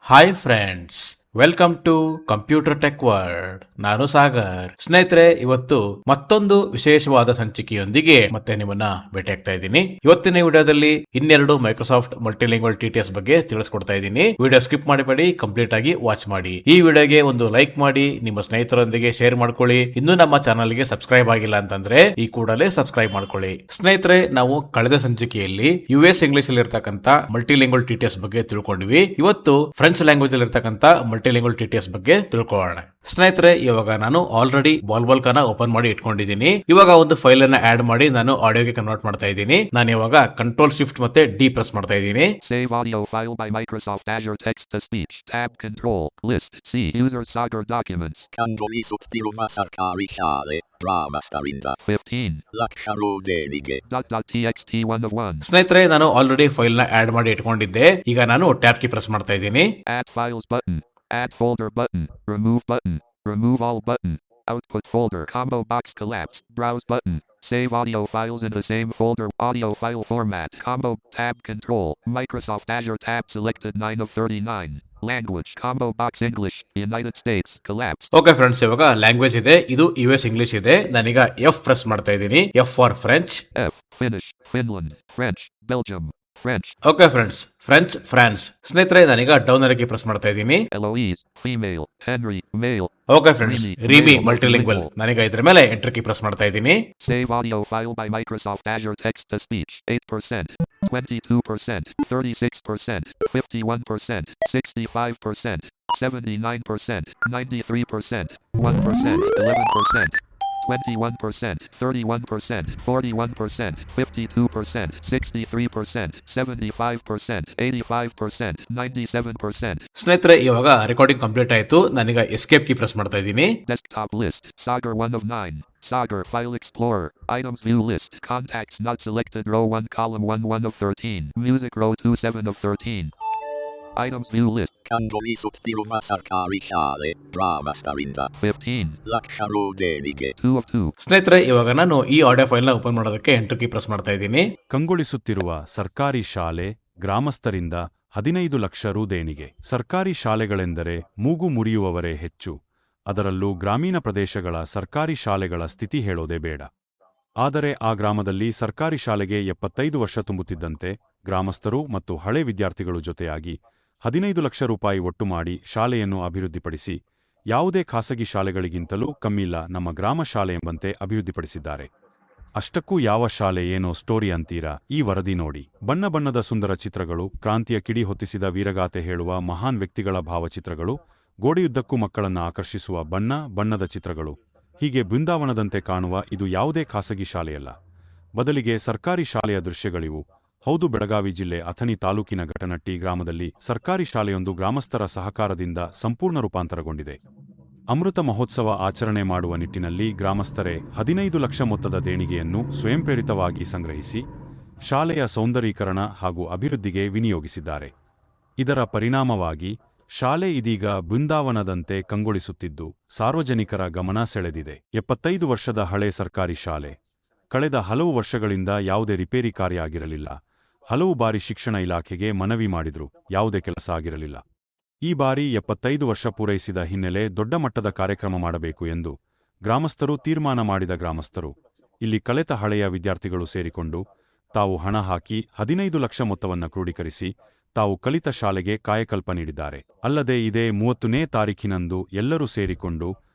Hi friends, welcome to computer tech world. ನಾನು ಸಾಗರ್. ಸ್ನೇಹಿತರೆ, ಇವತ್ತು ಮತ್ತೊಂದು ವಿಶೇಷವಾದ ಸಂಚಿಕೆಯೊಂದಿಗೆ ಮತ್ತೆ ನಿಮ್ಮನ್ನ ಭೇಟಿಯಾಗ್ತಾ ಇದ್ದೀನಿ. ಇವತ್ತಿನ ವಿಡಿಯೋದಲ್ಲಿ ಇನ್ನೆರಡು ಮೈಕ್ರೋಸಾಫ್ಟ್ ಮಲ್ಟಿಲಿಂಗ್ವಲ್ TTS ಬಗ್ಗೆ ತಿಳಿಸ್ಕೊಡ್ತಾ ಇದ್ದೀನಿ. ವಿಡಿಯೋ ಸ್ಕಿಪ್ ಮಾಡಬೇಡಿ, ಕಂಪ್ಲೀಟ್ ಆಗಿ ವಾಚ್ ಮಾಡಿ. ಈ ವಿಡಿಯೋಗೆ ಒಂದು ಲೈಕ್ ಮಾಡಿ, ನಿಮ್ಮ ಸ್ನೇಹಿತರೊಂದಿಗೆ ಶೇರ್ ಮಾಡ್ಕೊಳ್ಳಿ. ಇನ್ನೂ ನಮ್ಮ ಚಾನಲ್ ಗೆ ಸಬ್ಸ್ಕ್ರೈಬ್ ಆಗಿಲ್ಲ ಅಂತಂದ್ರೆ ಈ ಕೂಡಲೇ ಸಬ್ಸ್ಕ್ರೈಬ್ ಮಾಡ್ಕೊಳ್ಳಿ. ಸ್ನೇಹಿತರೆ, ನಾವು ಕಳೆದ ಸಂಚಿಕೆಯಲ್ಲಿ US ಇಂಗ್ಲಿಷ್ ಅಲ್ಲಿ ಇರ್ತಕ್ಕಂಥ ಮಲ್ಟಿಲಿಂಗ್ವಲ್ TTS ಬಗ್ಗೆ ತಿಳ್ಕೊಂಡ್ವಿ. ಇವತ್ತು ಫ್ರೆಂಚ್ ಲ್ಯಾಂಗ್ವೇಜ್ ಅಲ್ಲಿ ಇರ್ತಕ್ಕಂಥ ಮಲ್ಟಿಲಿಂಗ್ವಲ್ TTS ಬಗ್ಗೆ ತಿಳ್ಕೊಳ್ಳೋಣ. ಸ್ನೇಹಿತರೆ, ಇವಾಗ ನಾನು ಆಲ್ರೆಡಿ ಬಾಲ್ಬಲ್ಕನ ಓಪನ್ ಮಾಡಿ ಇಟ್ಕೊಂಡಿದ್ದೀನಿ. ಇವಾಗ ಒಂದು ಫೈಲ್ ಅನ್ನ ಆಡ್ ಮಾಡಿ ನಾನು ಆಡಿಯೋಗೆ ಕನ್ವರ್ಟ್ ಮಾಡ್ತಾ ಇದ್ದೀನಿ. ನಾನು ಇವಾಗ ಕಂಟ್ರೋಲ್ ಶಿಫ್ಟ್ ಮತ್ತೆ D ಪ್ರೆಸ್ ಮಾಡ್ತಾ ಇದ್ದೀನಿ. Save audio file by Microsoft Azure Text to Speech. Tab Control List C User Sagar Documents. ಕಂಗೊಳಿಸುತ್ತಿರುವ ಸರ್ಕಾರಿ ಶಾಲೆ ಗ್ರಾಮಸ್ಥರಿಂದ 15. ಲಕ್ಷರೂದೇನಿಗೆ .txt 1 of 1. ಸ್ನೇಹಿತರೆ, ನಾನು ಆಲ್ರೆಡಿ ಫೈಲ್ ನ ಆಡ್ ಮಾಡಿ ಇಟ್ಕೊಂಡಿದ್ದೆ. ಈಗ ನಾನು ಟ್ಯಾಬ್ ಕೀ ಪ್ರೆಸ್ ಮಾಡ್ತಾ ಇದ್ದೀನಿ. Add files button. Add folder button. Remove button. Remove all button. Output folder. Combo box collapse. Browse button. Save audio files in the same folder. Audio file format. Combo. Tab Control. Microsoft Azure tab selected 9 of 39. Language. Combo box English. United States. Collapse. Okay friends, ಇವಾಗ language ಇದೆ, ಇದು US English ಇದೆ. ನಾನೀಗ F press ಮಾಡ್ತಾ ಇದ್ದೀನಿ. F for French. F. Finnish. Finland. French. Belgium. French. Okay friends, French France. ಸ್ನೇಹಿತರೆ, ನಾನೀಗ down ಅರಕ್ಕೆ press ಮಾಡ್ತಾ ಇದ್ದೀನಿ. Eloise. Female. Henry. Male. Okay friends, ರೀಮಿ ಮಲ್ಟಿಲಿಂಗ್ವಲ್. ನಾನೀಗ ಇದ್ರ ಮೇಲೆ ಎಂಟರ್ ಕೀ ಪ್ರೆಸ್ ಮಾಡ್ತಾ ಇದ್ದೀನಿ. Save audio file by Microsoft Azure Text to Speech. 8%, 22%, 36%, 51%, 65%, 79%, 93%, 1%, 11%, 21%, 31%, 41%, 52%, 63%, 75%, 85%, 97%. ಸ್ನೇಹಿತರೆ, ಇವಾಗ ರೆಕಾರ್ಡಿಂಗ್ ಕಂಪ್ಲೀಟ್ ಆಯ್ತು. ನಾನೀಗ ಎಸ್ಕೇಪ್ ಕೀ ಪ್ರೆಸ್ ಮಾಡ್ತಾ ಇದ್ದೀನಿ. Desktop list. Sagar 1 of 9. Sagar File Explorer. Items View List. Contacts not selected. Row 1 column 1 of 13. Music row 2 7 of 13. Items View List. ಕಂಗೊಳಿಸುತ್ತಿರುವ ಸರ್ಕಾರಿ ಶಾಲೆ ಗ್ರಾಮಸ್ಥರಿಂದ 15. ಲಕ್ಷರೂದೇನಿಗೆ 2 of 2. ಸ್ನೇಹಿತರೆ, ಇವಾಗ ನಾನು ಈ ಆಡಿಯೋ ಫೈಲ್ ನ ಓಪನ್ ಮಾಡೋದಕ್ಕೆ ಎಂಟರ್ ಕೀ ಪ್ರೆಸ್ ಮಾಡ್ತಾ ಇದ್ದೀನಿ. ಕಂಗೊಳಿಸುತ್ತಿರುವ ಸರ್ಕಾರಿ ಶಾಲೆ ಗ್ರಾಮಸ್ಥರಿಂದ 15 ಲಕ್ಷ ರು ದೇಣಿಗೆ. ಸರ್ಕಾರಿ ಶಾಲೆಗಳೆಂದರೆ ಮೂಗು ಮುರಿಯುವವರೇ ಹೆಚ್ಚು. ಅದರಲ್ಲೂ ಗ್ರಾಮೀಣ ಪ್ರದೇಶಗಳ ಸರ್ಕಾರಿ ಶಾಲೆಗಳ ಸ್ಥಿತಿ ಹೇಳೋದೇ ಬೇಡ. ಆದರೆ ಆ ಗ್ರಾಮದಲ್ಲಿ ಸರ್ಕಾರಿ ಶಾಲೆಗೆ 75 ವರ್ಷ ತುಂಬುತ್ತಿದ್ದಂತೆ ಗ್ರಾಮಸ್ಥರು ಮತ್ತು ಹಳೆ ವಿದ್ಯಾರ್ಥಿಗಳು ಜೊತೆಯಾಗಿ 15 ಲಕ್ಷ ರೂಪಾಯಿ ಒಟ್ಟು ಮಾಡಿ ಶಾಲೆಯನ್ನು ಅಭಿವೃದ್ಧಿಪಡಿಸಿ ಯಾವುದೇ ಖಾಸಗಿ ಶಾಲೆಗಳಿಗಿಂತಲೂ ಕಮ್ಮಿಲ್ಲ ನಮ್ಮ ಗ್ರಾಮ ಶಾಲೆ ಎಂಬಂತೆ ಅಭಿವೃದ್ಧಿಪಡಿಸಿದ್ದಾರೆ. ಅಷ್ಟಕ್ಕೂ ಯಾವ ಶಾಲೆ ಏನೋ ಸ್ಟೋರಿ ಅಂತೀರಾ? ಈ ವರದಿ ನೋಡಿ. ಬಣ್ಣ ಬಣ್ಣದ ಸುಂದರ ಚಿತ್ರಗಳು, ಕ್ರಾಂತಿಯ ಕಿಡಿ ಹೊತ್ತಿಸಿದ ವೀರಗಾಥೆ ಹೇಳುವ ಮಹಾನ್ ವ್ಯಕ್ತಿಗಳ ಭಾವಚಿತ್ರಗಳು, ಗೋಡೆಯುದ್ದಕ್ಕೂ ಮಕ್ಕಳನ್ನ ಆಕರ್ಷಿಸುವ ಬಣ್ಣ ಬಣ್ಣದ ಚಿತ್ರಗಳು, ಹೀಗೆ ಬೃಂದಾವನದಂತೆ ಕಾಣುವ ಇದು ಯಾವುದೇ ಖಾಸಗಿ ಶಾಲೆಯಲ್ಲ. ಬದಲಿಗೆ ಸರ್ಕಾರಿ ಶಾಲೆಯ ದೃಶ್ಯಗಳಿವು. ಹೌದು, ಬೆಳಗಾವಿ ಜಿಲ್ಲೆ ಅಥಣಿ ತಾಲೂಕಿನ ಘಟನಟ್ಟಿ ಗ್ರಾಮದಲ್ಲಿ ಸರ್ಕಾರಿ ಶಾಲೆಯೊಂದು ಗ್ರಾಮಸ್ಥರ ಸಹಕಾರದಿಂದ ಸಂಪೂರ್ಣ ರೂಪಾಂತರಗೊಂಡಿದೆ. ಅಮೃತ ಮಹೋತ್ಸವ ಆಚರಣೆ ಮಾಡುವ ನಿಟ್ಟಿನಲ್ಲಿ ಗ್ರಾಮಸ್ಥರೇ 15 ಲಕ್ಷ ಮೊತ್ತದ ದೇಣಿಗೆಯನ್ನು ಸ್ವಯಂಪ್ರೇರಿತವಾಗಿ ಸಂಗ್ರಹಿಸಿ ಶಾಲೆಯ ಸೌಂದರೀಕರಣ ಹಾಗೂ ಅಭಿವೃದ್ಧಿಗೆ ವಿನಿಯೋಗಿಸಿದ್ದಾರೆ. ಇದರ ಪರಿಣಾಮವಾಗಿ ಶಾಲೆ ಇದೀಗ ಬೃಂದಾವನದಂತೆ ಕಂಗೊಳಿಸುತ್ತಿದ್ದು ಸಾರ್ವಜನಿಕರ ಗಮನ ಸೆಳೆದಿದೆ. 75 ವರ್ಷದ ಹಳೆ ಸರ್ಕಾರಿ ಶಾಲೆ. ಕಳೆದ ಹಲವು ವರ್ಷಗಳಿಂದ ಯಾವುದೇ ರಿಪೇರಿ ಕಾರ್ಯ ಆಗಿರಲಿಲ್ಲ. ಹಲವು ಬಾರಿ ಶಿಕ್ಷಣ ಇಲಾಖೆಗೆ ಮನವಿ ಮಾಡಿದ್ರು, ಯಾವುದೇ ಕೆಲಸ ಆಗಿರಲಿಲ್ಲ. ಈ ಬಾರಿ 75 ವರ್ಷ ಪೂರೈಸಿದ ಹಿನ್ನೆಲೆ ದೊಡ್ಡ ಮಟ್ಟದ ಕಾರ್ಯಕ್ರಮ ಮಾಡಬೇಕು ಎಂದು ಗ್ರಾಮಸ್ಥರು ತೀರ್ಮಾನ ಮಾಡಿದ ಗ್ರಾಮಸ್ಥರು ಇಲ್ಲಿ ಕಲೆತ ಹಳೆಯ ವಿದ್ಯಾರ್ಥಿಗಳು ಸೇರಿಕೊಂಡು ತಾವು ಹಣ ಹಾಕಿ 15 ಲಕ್ಷ ಮೊತ್ತವನ್ನು ಕ್ರೋಢೀಕರಿಸಿ ತಾವು ಕಲಿತ ಶಾಲೆಗೆ ಕಾಯಕಲ್ಪ ನೀಡಿದ್ದಾರೆ. ಅಲ್ಲದೆ ಇದೇ 30ನೇ ತಾರೀಖಿನಂದು ಎಲ್ಲರೂ ಸೇರಿಕೊಂಡು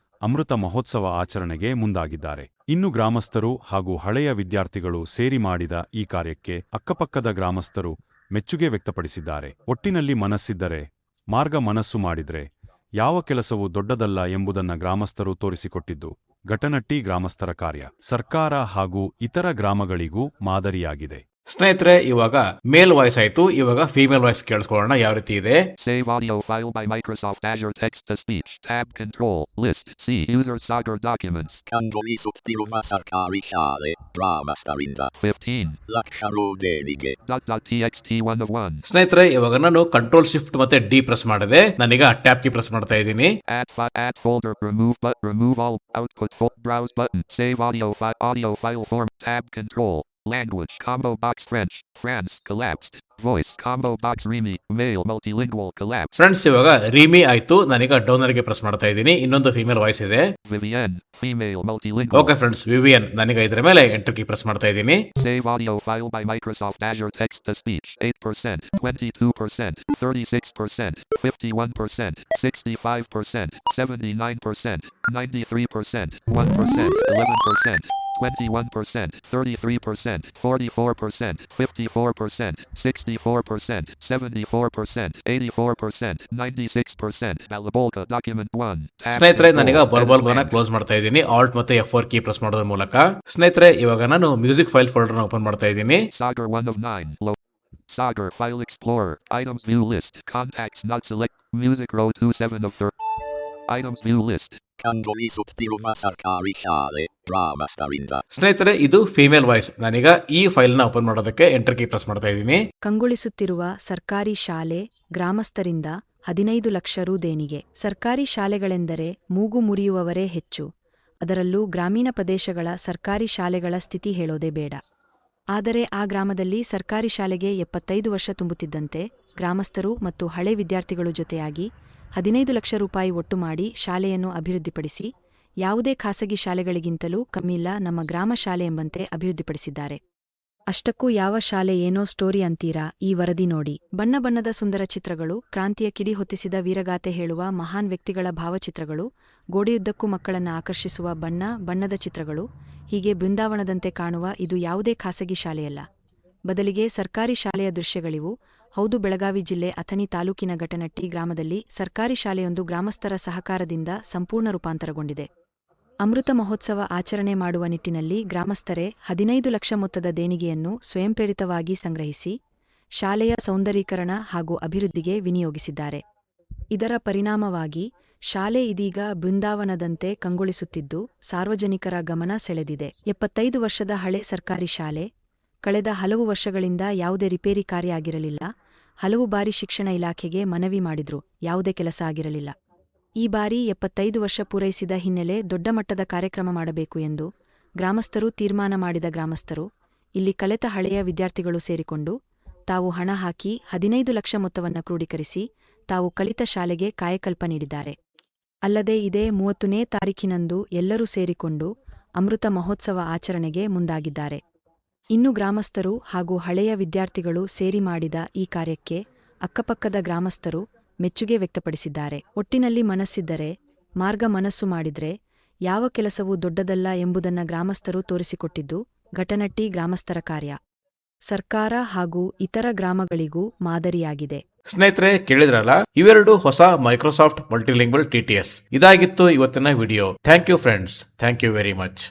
ಅಮೃತ ಮಹೋತ್ಸವ ಆಚರಣೆಗೆ ಮುಂದಾಗಿದ್ದಾರೆ. ಇನ್ನು ಗ್ರಾಮಸ್ಥರು ಹಾಗೂ ಹಳೆಯ ವಿದ್ಯಾರ್ಥಿಗಳು ಸೇರಿ ಮಾಡಿದ ಈ ಕಾರ್ಯಕ್ಕೆ ಅಕ್ಕಪಕ್ಕದ ಗ್ರಾಮಸ್ಥರು ಮೆಚ್ಚುಗೆ ವ್ಯಕ್ತಪಡಿಸಿದ್ದಾರೆ. ಒಟ್ಟಿನಲ್ಲಿ ಮನಸ್ಸಿದ್ದರೆ ಮಾರ್ಗ, ಮನಸ್ಸು ಮಾಡಿದ್ರೆ ಯಾವ ಕೆಲಸವೂ ದೊಡ್ಡದಲ್ಲ ಎಂಬುದನ್ನ ಗ್ರಾಮಸ್ಥರು ತೋರಿಸಿಕೊಟ್ಟಿದ್ದು ಘಟನಟ್ಟಿ ಗ್ರಾಮಸ್ಥರ ಕಾರ್ಯ ಸರ್ಕಾರ ಹಾಗೂ ಇತರ ಗ್ರಾಮಗಳಿಗೂ ಮಾದರಿಯಾಗಿದೆ. ಸ್ನೇಹಿತರೆ, ಇವಾಗ ಮೇಲ್ ವಾಯ್ಸ್ ಆಯ್ತು. ಇವಾಗ ಫೀಮೇಲ್ ವಾಯ್ಸ್ ಕೇಳಿಸ್ಕೊಳ್ಳೋಣ ಯಾವ ರೀತಿ ಇದೆ. Save audio file by Microsoft Azure Text to Speech. Tab Control List C User Sagar Documents. ಕಂಗೊಳಿಸುತ್ತಿರುವ ಸರ್ಕಾರಿ ಶಾಲೆ ಗ್ರಾಮಸ್ಥರಿಂದ 15. ಲಕ್ಷರೂದೇನಿಗೆ .txt 1 of 1. ಸ್ನೇಹಿತರೆ, ಇವಾಗ ನಾನು ಕಂಟ್ರೋಲ್ ಶಿಫ್ಟ್ ಮತ್ತೆ D ಪ್ರೆಸ್ ಮಾಡಿದೆ. ನಾನೀಗ ಟ್ಯಾಬ್ ಕೀ ಪ್ರೆಸ್ ಮಾಡ್ತಾ ಇದ್ದೀನಿ. Add folder. Remove all. Output Browse button. Save audio file form. Tab Control Language combo box French, France collapsed. Voice combo box Remy, male multilingual collapsed. Friends, ಇವಾಗ ರೀಮಿ ಆಯ್ತು. ನಾನೀಗ ಡೌನರ್ಗೆ press ಮಾಡ್ತಾ ಇದ್ದೀನಿ. ಇನ್ನೊಂದು female voice ಇದೆ. Vivienne, female multilingual. Okay friends, Vivian. ನಾನೀಗ ಇದರ ಮೇಲೆ ಎಂಟರ್ ಕೀ ಪ್ರೆಸ್ ಮಾಡ್ತಾ ಇದ್ದೀನಿ. Save audio file by Microsoft Azure text to speech 8%, 22%, 36%, 51%, 65%, 79%, 93%, 1%, 11%, 21%, 33%, 44%, 54%, 64%, 74%, 84%, 96%. Balabolka document 1. ಸ್ನೇಹಿತರೆ, ನಾನೀಗ ಬರ್ಬಲ್ಗೋನ ಕ್ಲೋಸ್ ಮಾಡ್ತಾ ಇದ್ದೀನಿ. ಆಲ್ಟ್ ಮತ್ತೆ F4 ಕೀ ಪ್ರೆಸ್ ಮಾಡೋದ್ರ ಮೂಲಕ. ಸ್ನೇಹಿತರೆ, ಇವಾಗ ನಾನು ಮ್ಯೂಸಿಕ್ ಫೈಲ್ ಫೋಲ್ಡರ್ ನ ಓಪನ್ ಮಾಡ್ತಾ ಇದ್ದೀನಿ. Sagar 1 of 9. Sagar file explorer. Items view list. Contacts not select. Music row 27 of 30. Items view list. ಕಂಗೊಳಿಸುತ್ತಿರುವ ಸರ್ಕಾರಿ ಶಾಲೆ ಗ್ರಾಮಸ್ಥರಿಂದ. ಸ್ನೇಹಿತರೆ, ಇದು ಫೀಮೇಲ್ ವಾಯ್ಸ್. ನಾನೀಗ ಈ ಫೈಲ್ ನ ಓಪನ್ ಮಾಡೋದಕ್ಕೆ ಎಂಟರ್ ಕೀ ಪ್ರೆಸ್ ಮಾಡ್ತಾ ಇದ್ದೀನಿ. ಕಂಗೊಳಿಸುತ್ತಿರುವ ಸರ್ಕಾರಿ ಶಾಲೆ ಗ್ರಾಮಸ್ಥರಿಂದ 15 ಲಕ್ಷ ರು ದೇಣಿಗೆ. ಸರ್ಕಾರಿ ಶಾಲೆಗಳೆಂದರೆ ಮೂಗು ಮುರಿಯುವವರೇ ಹೆಚ್ಚು. ಅದರಲ್ಲೂ ಗ್ರಾಮೀಣ ಪ್ರದೇಶಗಳ ಸರ್ಕಾರಿ ಶಾಲೆಗಳ ಸ್ಥಿತಿ ಹೇಳೋದೇ ಬೇಡ. ಆದರೆ ಆ ಗ್ರಾಮದಲ್ಲಿ ಸರ್ಕಾರಿ ಶಾಲೆಗೆ 75 ವರ್ಷ ತುಂಬುತ್ತಿದ್ದಂತೆ ಗ್ರಾಮಸ್ಥರು ಮತ್ತು ಹಳೆ ವಿದ್ಯಾರ್ಥಿಗಳು ಜೊತೆಯಾಗಿ 15 ಲಕ್ಷ ರೂಪಾಯಿ ಒಟ್ಟು ಮಾಡಿ ಶಾಲೆಯನ್ನು ಅಭಿವೃದ್ಧಿಪಡಿಸಿ, ಯಾವುದೇ ಖಾಸಗಿ ಶಾಲೆಗಳಿಗಿಂತಲೂ ಕಮ್ಮಿಲ್ಲ ನಮ್ಮ ಗ್ರಾಮ ಶಾಲೆ ಎಂಬಂತೆ ಅಭಿವೃದ್ಧಿಪಡಿಸಿದ್ದಾರೆ. ಅಷ್ಟಕ್ಕೂ ಯಾವ ಶಾಲೆ ಏನೋ ಸ್ಟೋರಿ ಅಂತೀರಾ? ಈ ವರದಿ ನೋಡಿ. ಬಣ್ಣ ಬಣ್ಣದ ಸುಂದರ ಚಿತ್ರಗಳು, ಕ್ರಾಂತಿಯ ಕಿಡಿ ಹೊತ್ತಿಸಿದ ವೀರಗಾಥೆ ಹೇಳುವ ಮಹಾನ್ ವ್ಯಕ್ತಿಗಳ ಭಾವಚಿತ್ರಗಳು, ಗೋಡೆಯುದ್ದಕ್ಕೂ ಮಕ್ಕಳನ್ನ ಆಕರ್ಷಿಸುವ ಬಣ್ಣ ಬಣ್ಣದ ಚಿತ್ರಗಳು, ಹೀಗೆ ಬೃಂದಾವನದಂತೆ ಕಾಣುವ ಇದು ಯಾವುದೇ ಖಾಸಗಿ ಶಾಲೆಯಲ್ಲ. ಬದಲಿಗೆ ಸರ್ಕಾರಿ ಶಾಲೆಯ ದೃಶ್ಯಗಳಿವು. ಹೌದು, ಬೆಳಗಾವಿ ಜಿಲ್ಲೆ ಅಥಣಿ ತಾಲೂಕಿನ ಘಟನಟ್ಟಿ ಗ್ರಾಮದಲ್ಲಿ ಸರ್ಕಾರಿ ಶಾಲೆಯೊಂದು ಗ್ರಾಮಸ್ಥರ ಸಹಕಾರದಿಂದ ಸಂಪೂರ್ಣ ರೂಪಾಂತರಗೊಂಡಿದೆ. ಅಮೃತ ಮಹೋತ್ಸವ ಆಚರಣೆ ಮಾಡುವ ನಿಟ್ಟಿನಲ್ಲಿ ಗ್ರಾಮಸ್ಥರೇ 15 ಲಕ್ಷ ಮೊತ್ತದ ದೇಣಿಗೆಯನ್ನು ಸ್ವಯಂಪ್ರೇರಿತವಾಗಿ ಸಂಗ್ರಹಿಸಿ ಶಾಲೆಯ ಸೌಂದರೀಕರಣ ಹಾಗೂ ಅಭಿವೃದ್ಧಿಗೆ ವಿನಿಯೋಗಿಸಿದ್ದಾರೆ. ಇದರ ಪರಿಣಾಮವಾಗಿ ಶಾಲೆ ಇದೀಗ ಬೃಂದಾವನದಂತೆ ಕಂಗೊಳಿಸುತ್ತಿದ್ದು ಸಾರ್ವಜನಿಕರ ಗಮನ ಸೆಳೆದಿದೆ. 75 ವರ್ಷದ ಹಳೆ ಸರ್ಕಾರಿ ಶಾಲೆ. ಕಳೆದ ಹಲವು ವರ್ಷಗಳಿಂದ ಯಾವುದೇ ರಿಪೇರಿ ಕಾರ್ಯ ಆಗಿರಲಿಲ್ಲ. ಹಲವು ಬಾರಿ ಶಿಕ್ಷಣ ಇಲಾಖೆಗೆ ಮನವಿ ಮಾಡಿದ್ರು, ಯಾವುದೇ ಕೆಲಸ ಆಗಿರಲಿಲ್ಲ. ಈ ಬಾರಿ 75 ವರ್ಷ ಪೂರೈಸಿದ ಹಿನ್ನೆಲೆ ದೊಡ್ಡ ಮಟ್ಟದ ಕಾರ್ಯಕ್ರಮ ಮಾಡಬೇಕು ಎಂದು ಗ್ರಾಮಸ್ಥರು ತೀರ್ಮಾನ ಮಾಡಿದ ಗ್ರಾಮಸ್ಥರು ಇಲ್ಲಿ ಕಲೆತ ಹಳೆಯ ವಿದ್ಯಾರ್ಥಿಗಳು ಸೇರಿಕೊಂಡು ತಾವು ಹಣ ಹಾಕಿ 15 ಲಕ್ಷ ಮೊತ್ತವನ್ನು ಕ್ರೋಢೀಕರಿಸಿ ತಾವು ಕಲಿತ ಶಾಲೆಗೆ ಕಾಯಕಲ್ಪ ನೀಡಿದ್ದಾರೆ. ಅಲ್ಲದೆ ಇದೇ 30ನೇ ತಾರೀಖಿನಂದು ಎಲ್ಲರೂ ಸೇರಿಕೊಂಡು ಅಮೃತ ಮಹೋತ್ಸವ ಆಚರಣೆಗೆ ಮುಂದಾಗಿದ್ದಾರೆ. ಇನ್ನು ಗ್ರಾಮಸ್ಥರು ಹಾಗೂ ಹಳೆಯ ವಿದ್ಯಾರ್ಥಿಗಳು ಸೇರಿ ಮಾಡಿದ ಈ ಕಾರ್ಯಕ್ಕೆ ಅಕ್ಕಪಕ್ಕದ ಗ್ರಾಮಸ್ಥರು ಮೆಚ್ಚುಗೆ ವ್ಯಕ್ತಪಡಿಸಿದ್ದಾರೆ. ಒಟ್ಟಿನಲ್ಲಿ ಮನಸ್ಸಿದ್ದರೆ, ಮಾರ್ಗ ಮನಸ್ಸು ಮಾಡಿದ್ರೆ ಯಾವ ಕೆಲಸವೂ ದೊಡ್ಡದಲ್ಲ ಎಂಬುದನ್ನ ಗ್ರಾಮಸ್ಥರು ತೋರಿಸಿಕೊಟ್ಟಿದ್ದು ಘಟನಟ್ಟಿ ಗ್ರಾಮಸ್ಥರ ಕಾರ್ಯ ಸರ್ಕಾರ ಹಾಗೂ ಇತರ ಗ್ರಾಮಗಳಿಗೂ ಮಾದರಿಯಾಗಿದೆ. ಸ್ನೇಹಿತರೆ, ಕೇಳಿದ್ರಲ್ಲ, ಇವೆರಡು ಹೊಸ ಮೈಕ್ರೋಸಾಫ್ಟ್ ಮಲ್ಟಿಲಿಂಗ್ವಲ್ TTS. ಇದಾಗಿತ್ತು ಇವತ್ತಿನ video. Thank you friends. Thank you very much.